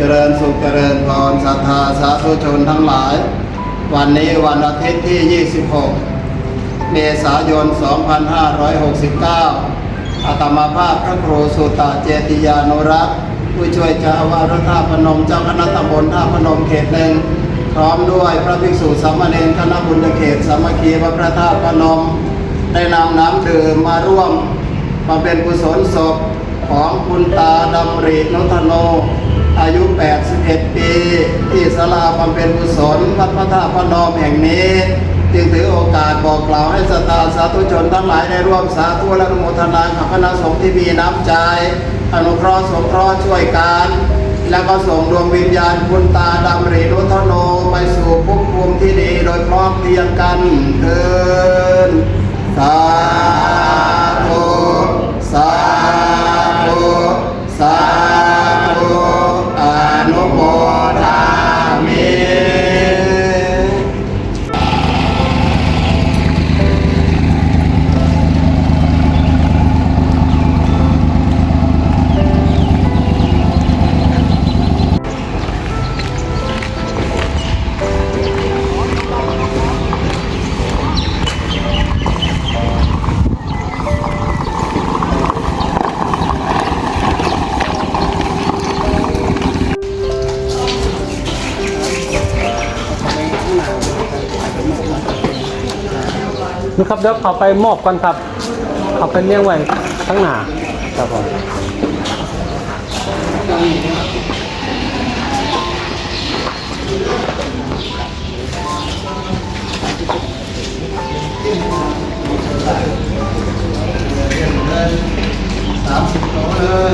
จริญสุขเจริญพรศรัทธาสาธุชนทั้งหลายวันนี้วันอาทิตย์ที่ 26 เมษายน 2569 อาตมาภาพพระครูสุตตะเจติยานุรักษ์ผู้ช่วยเจ้าอาวาสวัดท่าพนมเจ้าคณะตำบลท่าพนมเขตหนึ่งพร้อมด้วยพระภิกษุสามเณรคณะบุญเขตสามัคคีวัดพระธาตุพนมได้นำน้ำดื่มมาร่วมมาเป็นกุศลศพของคุณตาดำรินุธโนอายุ 81 ปีที่ศาลาบำเพ็ญกุศลวัดพระธาตุพนมแห่งนี้จึงถือโอกาสบอกกล่าวให้ศรัทธาสาธุชนทั้งหลายได้ร่วมสาธุและอนุโมทนากับคณะสงฆ์ที่มีน้ำใจอนุเคราะห์สงเคราะห์ช่วยกันและก็ส่งดวงวิญญาณคุณตาดำรินุธโนไปสู่ภพภูมิที่ดีโดยพร้อมเพรียงกันเถิดสาธุสาธุสาธุอนุโมทามิ นะครับเดี๋ยวเขาไปมอบกันครับเขาไปเลี้ยงไว้ข้างหน้าครับผม30 โลเลย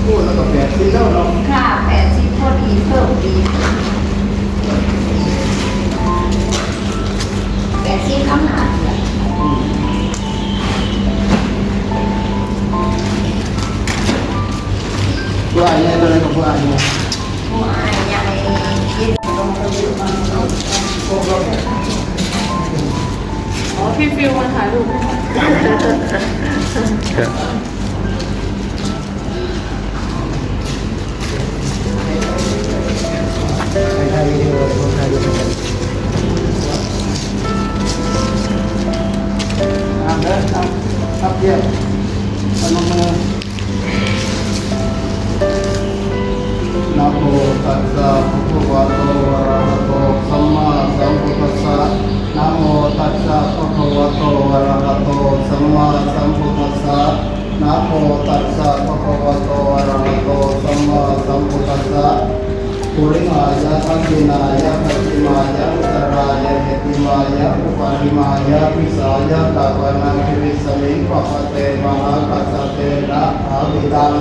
พูดแล้วก็80แล้วเนาะค่ะ80พอดีเพิ่มดี80ข้างหน้าผู้อายเนี่ยอะไรกับผู้อายเนี่ยผู้อายใหญ่กินตรงกระดูกมันอ๋อพี่ฟิวมาถ่ายรูปให้ค่ะ ถ่ายวิดีโอคนถ่ายวิดีโอเด้อครับเยี่ยมพนมมือนะโมตัสสะภะคะวะโตอะระหะโตสัมมาสัมพุทธัสสะนะโมตัสสะภะคะวะโตอะระหะโตสัมมาสัมพุทธัสสะนะโมตัสสะภะคะวะโตอะระหะโตสัมมาสัมพุทธัสสะปุริมายะทักขินายะปัจฉิมายะอุตรายะเหติมายะอุปาริมายะวิสายะตะวานังคิริสมิงปะปะเตมหากัสสะเตนะอาวิตัง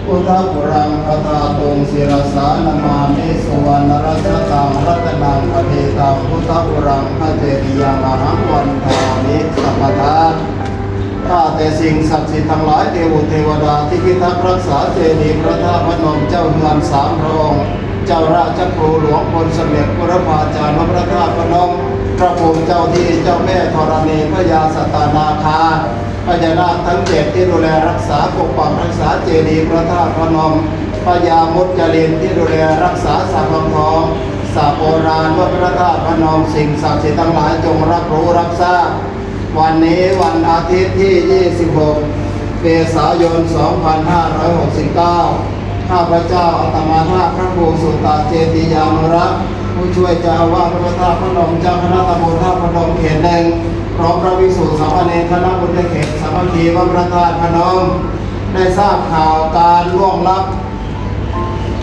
พุทธปุรังคาถาตงศิรสานามามิสุวรรณรัตตังรัตนังอเทตังพุทธปุรังคเจติยังอหังวันทามิสัพพทาข้าแต่สิ่งศักดิ์สิทธิ์ทั้งหลายเทวเทวดาที่พิทักษ์รักษาเจดีย์พระธาตุพนมเจ้าเฮือนสามพระองค์เจ้าราชครูหลวงพลสมเด็จพระพาจารย์พระธาตุพนมพระภูมิเจ้าที่เจ้าแม่ธรณีพญาสัตนาคาพญานาคทั้ง7ที่ดูแลรักษาปกปักรักษาเจดีย์พระธาตุพนมพญามุจจรินที่ดูแลรักษาสาพทองสาโบราณวัดพระธาตุพนมสิ่งศักดิ์สิทธิ์ทั้งหลายจงรับรู้รับทราบวันนี้วันอาทิตย์ที่ 26 เมษายน 2569 ข้าพเจ้าอาตมาภาพพระครูสุตตะเจติยานุรักษ์ผู้ช่วยเจ้าอาวาสวัดพระธาตุพนมเจ้าคณะตำบลท่าพนมเขตหนึ่งพร้อมพระภิกษุสามเณรคณะบุญเขตสามัคคีวัดพระธาตุพนมได้ทราบข่าวการล่วงลับ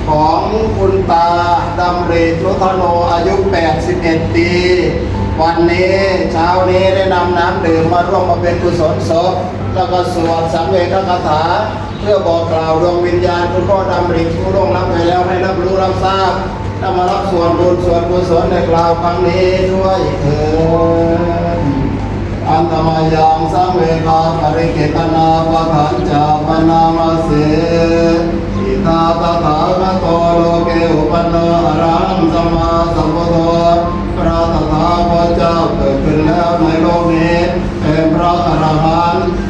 ของคุณตาดำรินุธโนอายุ 81 ปี วันนี้เช้านี้ได้นำน้ำดื่มมาร่วมมาเป็นกุศลศพแล้วก็สวดสังเวชคาถาเพื่อบอกกล่าวดวงวิญญาณคุณพ่อดำริผู้ล่วงลับไปแล้วให้รับรู้รับทราบถ้ามารับส่วนบุญส่วนกุศลในกล่าวครั้งนี้ด้วยเถิดอันตมายังสังเวชาปริเกตนาปะขันจาปนามาเสอิทาตถาคโตโลเกอุปนโนอรังสัมมาสัมพุทโธ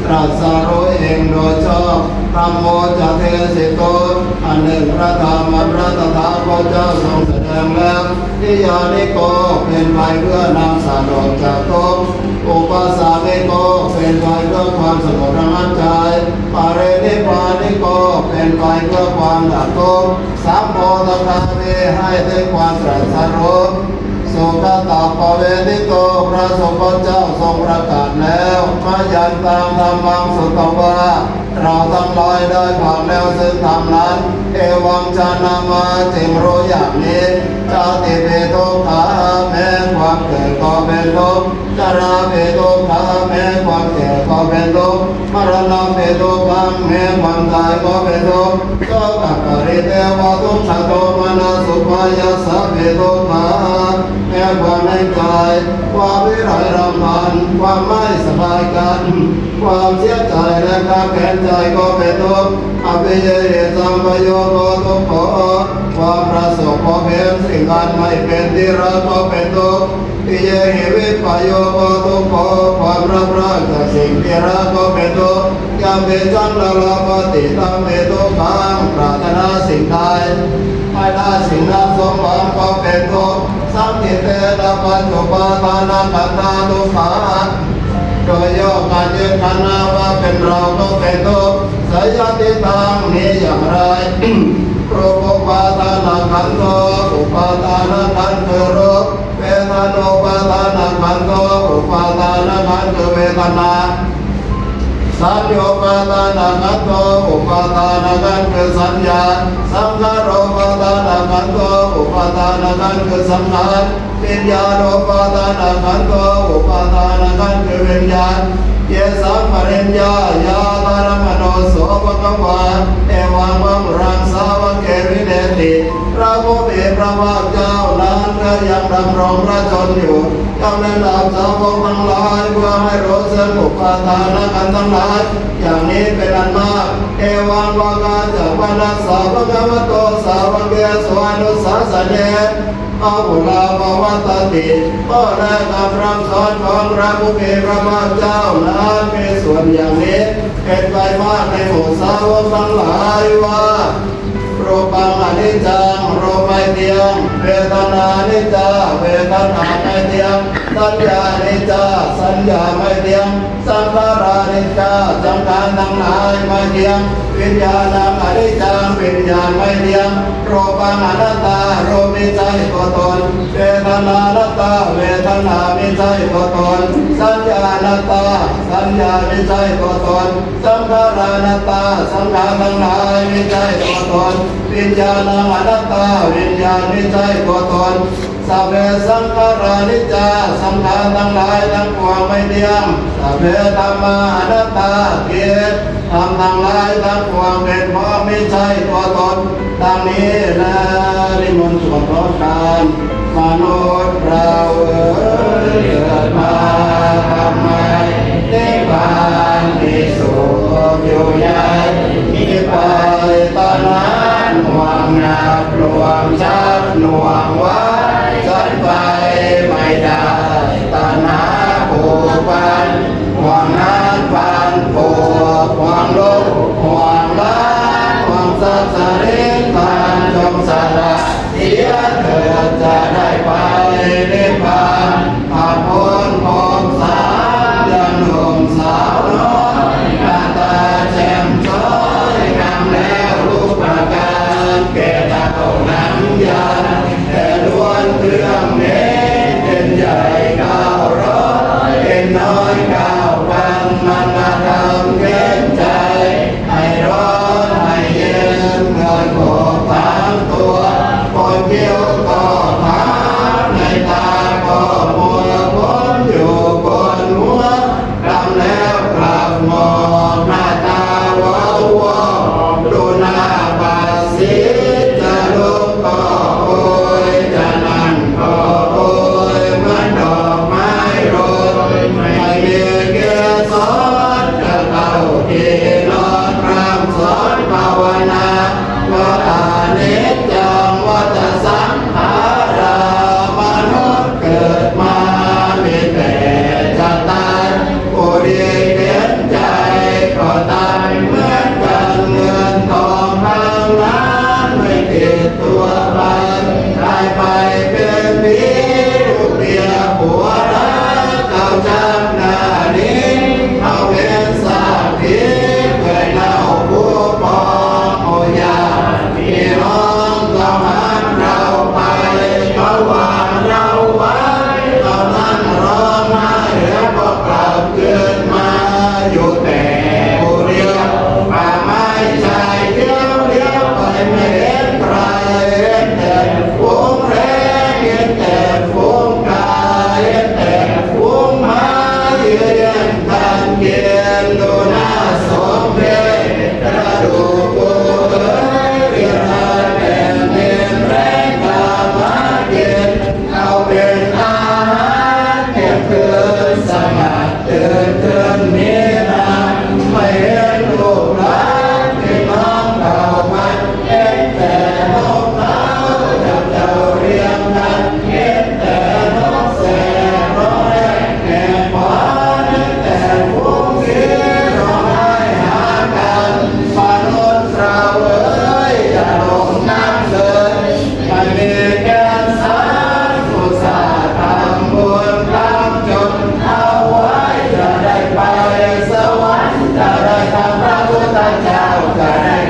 ตรัสรู้เองโดยชอบธัมโมจะเทสิโตอันหนึ่งพระธรรมพระตถาคตเจ้าทรงแสดงแล้วนิยานิโกเป็นไปเพื่อนำสัตว์ออกจากทุกข์อุปสามิโกเป็นไปเพื่อความสงบระงับใจปาเรนิพานิโกเป็นไปเพื่อความดับทุกข์สัมโพธคาเวให้ถึงความตรัสรู้สุขตาปเวทิโตพระสมเด็จเจ้าทรงประกาศแล้วมายันตามธรรมังสุตวาเราทั้งหลายได้ผ่านแล้วซึ่งธรรมนั้นเอวังจานามาจึงรู้อย่างนี้ชาติเปโตขาแม้ความเกิดก็เป็นทุกข์ชราเปโตขาแม้ความแก่ก็เป็นทุกข์มรณะเปโตขาแม้ความตายก็เป็นทุกข์ก็กัปริเทวะทุกขโตมนาสุภายาสะเปโตขาแม้ความไม่ใจความวิไรรำพันความไม่สบายกันความเสียใจและการแค้นใจก็เป็นทุกข์อภิเยสัมปโยโกทุกข์ความประสบพบเห็นสิ่งอันไม่เป็นที่รักก็เป็นทุกข์ปิเยหิวิปโยโกทุกข์ความรับรักจากสิ่งที่รักก็เป็นทุกข์ยามเป็นจันทร์ละปฏิตังเมตุขังปรารถนาสิ่งใดไม่ได้สิ่งนั้นสมหวังก็เป็นทุกข์สังกิเตนะปัจจุปาทานาขันธาทุกขาโดยย่อการยึดขันธ์ว่าเป็นเราก็เป็นทุกข์สยติตังนี้อย่างไร รูปปาทานาขันโตอุปาทานาขันธ์คือรูปเวทนานุปาทานาขันโตอุปาทานาขันธ์คือเวทนาสัญญาปาทานาขันโตอุปาทานาขันธ์คือสัญญาสังขารปาทานาขันโตอุปาทานาขันธ์คือสังขารวิญญาณปาทานาขันโตอุปาทานาขันธ์คือวิญญาณเยสัมปริญญายาตารมโนโสภควาเอวังวังรังสาวกเกวิเนติพระผู้มีพระภาคเจ้านั้นก็ยังดำรงพระชนอยู่ยังได้นำสาวกทั้งหลายเพื่อให้รู้ซึ่งอุปาทานกันทั้งหลายอย่างนี้เป็นอันมากเอวังวากาจากพระสาวกวโตสาวกเกสวานุสาสเนอาหุลาภวตติก็ได้คำรับสอนของพระผู้มีพระภาคเจ้านั้นมีส่วนอย่างนี้เป็นไปมากในหมู่สาวกทั้งหลายว่ารูปังอนิจจังรูปไม่เที่ยงเวทนานิจจาเวทนาไม่เที่ยงสัญญานิจจาสัญญาไม่เที่ยงสังขารานิจจาสังขารทั้งหลายไม่เที่ยงวิญญาณังอนิจจังวิญญาณไม่เที่ยงรูปังอนัตตารูปไม่ใช่ตัวตนเวทนานัตตาเวทนาไม่ใช่ตัวตนสัญญานัตตาสัญญาไม่ใช่ตัวตนสังขารานัตตาสังขารทั้งหลายไม่ใช่ตัวตนวิญญาณังอนัตตาวิญญาณไม่ใช่ตัวตนสัพเพสังขารานิจจาสังขารทั้งหลายทั้งปวงไม่เที่ยงสัพเพธัมมาอนัตตาเกียรติธรรมทั้งหลายทั้งปวงเป็นเพราะไม่ใช่ตัวตนดังนี้นะนิมนต์สวดพร้อมกันมนุษย์เราเกิดมาทำไมนิพพานมีสุขอยู่ใหญ่มีไปตอนนั้นห่วงหนักหลวงชักหน่วงไว้ฉันไปไม่ได้ตานาผูกพันห่วงนั้นพันผูกห่วงลูกห่วงหลานห่วงทรัพย์สินทานจงสละเสียเถิดจะได้ไปนิพพานผ่านพ้นภพสามยังหนุ่มสาวน้อยหน้าตาแจ่มใสงามแล้วรูปประการแก่เท่านั้นยันแต่ล้วนเครื่องเน้นเป็นใหญ่900เป็นน้อย9,000มันมาทำเข็นใจให้ร้อนให้เย็นเงินโกทั้งตัวคนเกี่ยวก็ทำ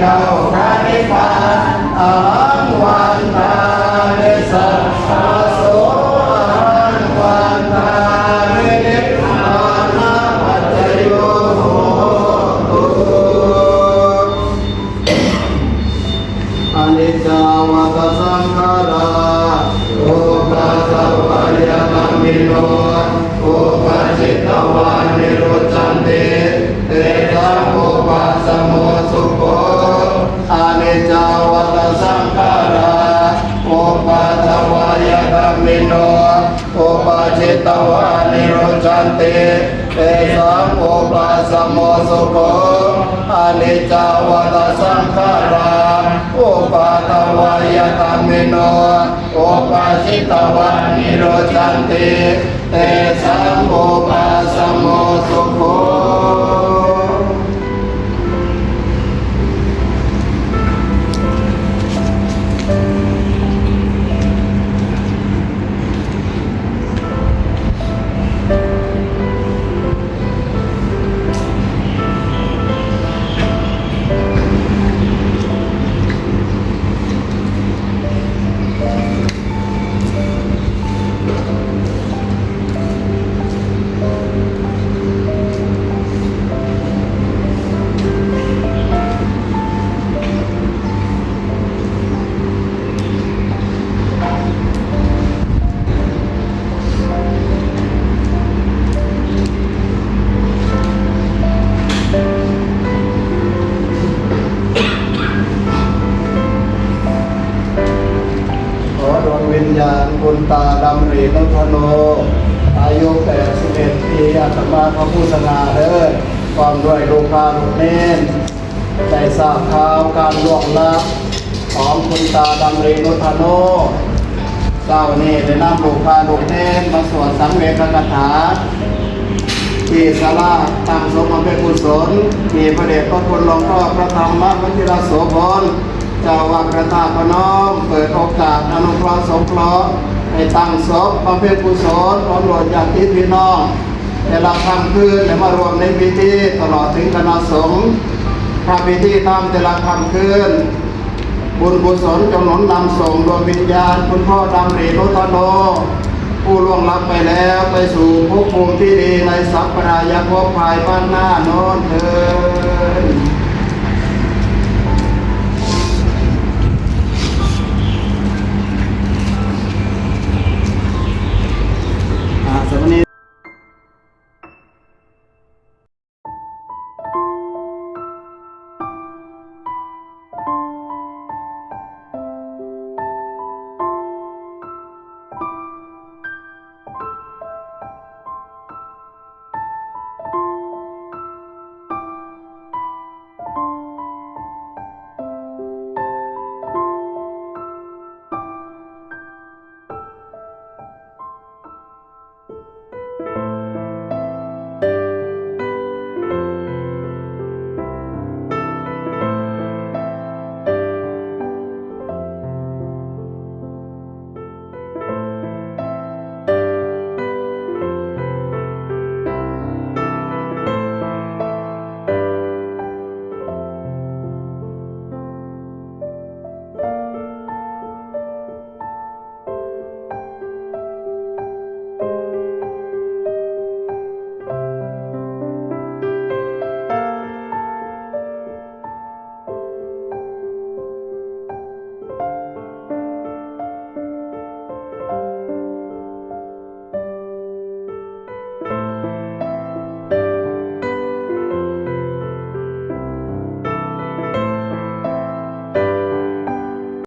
เข้าพระนิพพานอาหังวันตานิสัพพะโสอาหังวันตานินิพพานะปัจจโยโหตุอนิจจาวัฏสังขาราโอปัสสวายตัมมิโนโอปัจจิตวานิโรจันติเตสังโอปัสสโมสุโขอนิจจาวัฏสังขาราโอปัสสวายตัมมิโนโอปัจจิตวานิโรจันติเตสังโอปัสสโมสุโขอนิจจาวัฏสังขาราโอปัสสวายตัมมิโนโอปัจจิตวานิโรจันติเตสังโอปัสสโมสุโขดวงวิญญาณคุณตาดำรินุทโนอายุ81 ปีอาตมาพระพุทธนาเด้อความด้วยลูกพาลูกเน้นได้ทราบข่าวการล่วงลับของคุณตาดำรินุทโนเจ้านี่ได้นำลูกพาลูกเน้นมาสวดสังเวชคาถาที่ศาลาตั้งสมบำเพ็ญกุศลมีพระเดชพระคุณหลวงพ่อพระธรรมวชิรโสพลเจ้าวัดพระธาตุพนมเปิดโอกาสอนุเคราะห์สงเคราะห์ให้ตั้งศพบำเพ็ญกุศลพร้อมรวมญาติพี่น้องแต่ละค่ำคืนได้มารวมในพิธีตลอดถึงคณะสงฆ์พระพิธีทำแต่ละค่ำคืนบุญกุศลจงหนุนนำส่งดวงวิญญาณคุณพ่อดำรินุทโนผู้ล่วงลับไปแล้วไปสู่ภพภูมิที่ดีในสัพพรายภพภายภาคหน้าโน้นเถิด